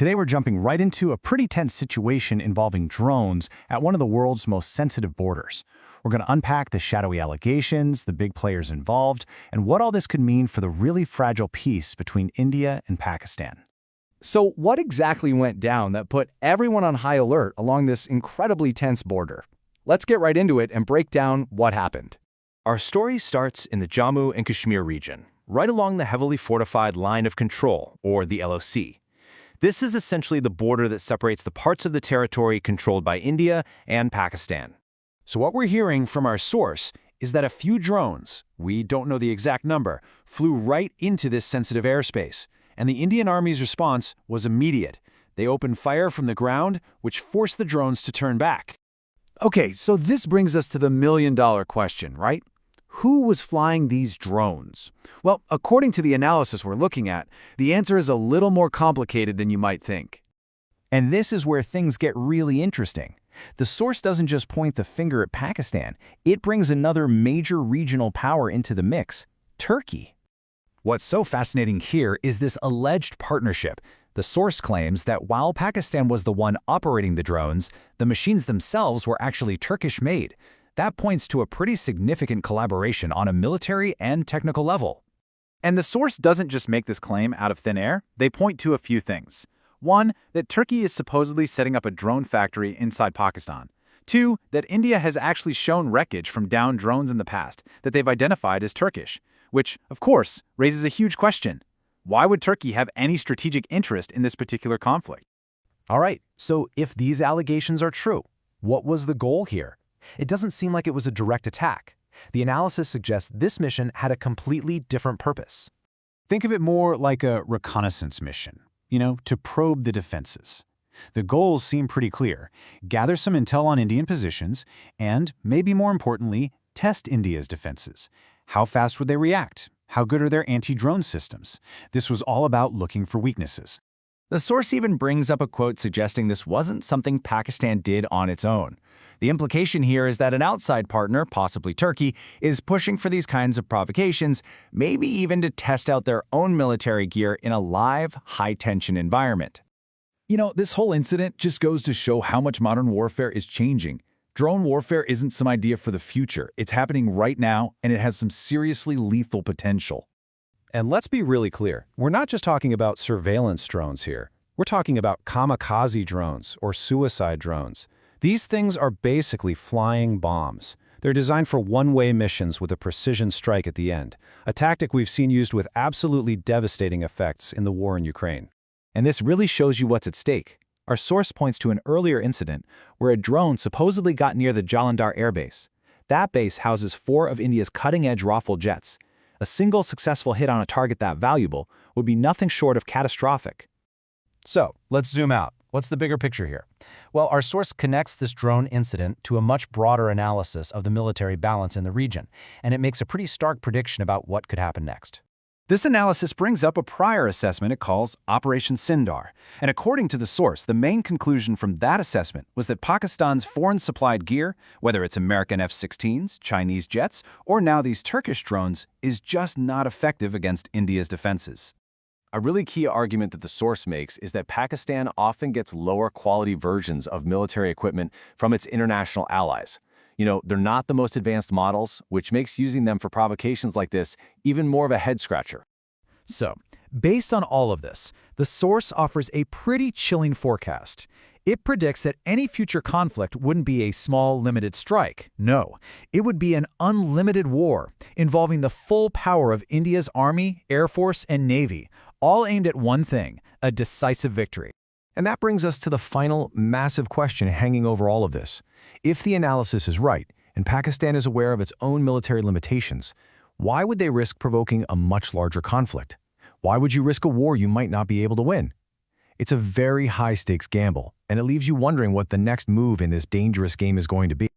Today we're jumping right into a pretty tense situation involving drones at one of the world's most sensitive borders. We're going to unpack the shadowy allegations, the big players involved, and what all this could mean for the really fragile peace between India and Pakistan. So what exactly went down that put everyone on high alert along this incredibly tense border? Let's get right into it and break down what happened. Our story starts in the Jammu and Kashmir region, right along the heavily fortified line of control, or the LOC. This is essentially the border that separates the parts of the territory controlled by India and Pakistan. So what we're hearing from our source is that a few drones, we don't know the exact number, flew right into this sensitive airspace, and the Indian Army's response was immediate. They opened fire from the ground, which forced the drones to turn back. Okay, so this brings us to the million-dollar question, right? Who was flying these drones? Well, according to the analysis we're looking at, the answer is a little more complicated than you might think. And this is where things get really interesting. The source doesn't just point the finger at Pakistan, it brings another major regional power into the mix, Turkey. What's so fascinating here is this alleged partnership. The source claims that while Pakistan was the one operating the drones, the machines themselves were actually Turkish-made. That points to a pretty significant collaboration on a military and technical level. And the source doesn't just make this claim out of thin air, they point to a few things. One, that Turkey is supposedly setting up a drone factory inside Pakistan. Two, that India has actually shown wreckage from downed drones in the past that they've identified as Turkish, which, of course, raises a huge question. Why would Turkey have any strategic interest in this particular conflict? All right, so if these allegations are true, what was the goal here? It doesn't seem like it was a direct attack. The analysis suggests this mission had a completely different purpose. Think of it more like a reconnaissance mission, to probe the defenses. The goals seem pretty clear. Gather some intel on Indian positions, and, maybe more importantly, test India's defenses. How fast would they react? How good are their anti-drone systems? This was all about looking for weaknesses. The source even brings up a quote suggesting this wasn't something Pakistan did on its own. The implication here is that an outside partner, possibly Turkey, is pushing for these kinds of provocations, maybe even to test out their own military gear in a live, high-tension environment. This whole incident just goes to show how much modern warfare is changing. Drone warfare isn't some idea for the future. It's happening right now, and it has some seriously lethal potential. And let's be really clear, we're not just talking about surveillance drones here. We're talking about kamikaze drones or suicide drones. These things are basically flying bombs. They're designed for one-way missions with a precision strike at the end, a tactic we've seen used with absolutely devastating effects in the war in Ukraine. And this really shows you what's at stake. Our source points to an earlier incident where a drone supposedly got near the Jalandhar airbase. That base houses 4 of India's cutting-edge Rafale jets. A single successful hit on a target that valuable would be nothing short of catastrophic. So, let's zoom out. What's the bigger picture here? Well, our source connects this drone incident to a much broader analysis of the military balance in the region, and it makes a pretty stark prediction about what could happen next. This analysis brings up a prior assessment it calls Operation Sindhu, and according to the source, the main conclusion from that assessment was that Pakistan's foreign-supplied gear, whether it's American F-16s, Chinese jets, or now these Turkish drones, is just not effective against India's defenses. A really key argument that the source makes is that Pakistan often gets lower-quality versions of military equipment from its international allies. They're not the most advanced models, which makes using them for provocations like this even more of a head-scratcher. So, based on all of this, the source offers a pretty chilling forecast. It predicts that any future conflict wouldn't be a small, limited strike. No, it would be an unlimited war involving the full power of India's Army, Air Force, and Navy, all aimed at one thing, a decisive victory. And that brings us to the final massive question hanging over all of this. If the analysis is right, and Pakistan is aware of its own military limitations, why would they risk provoking a much larger conflict? Why would you risk a war you might not be able to win? It's a very high-stakes gamble, and it leaves you wondering what the next move in this dangerous game is going to be.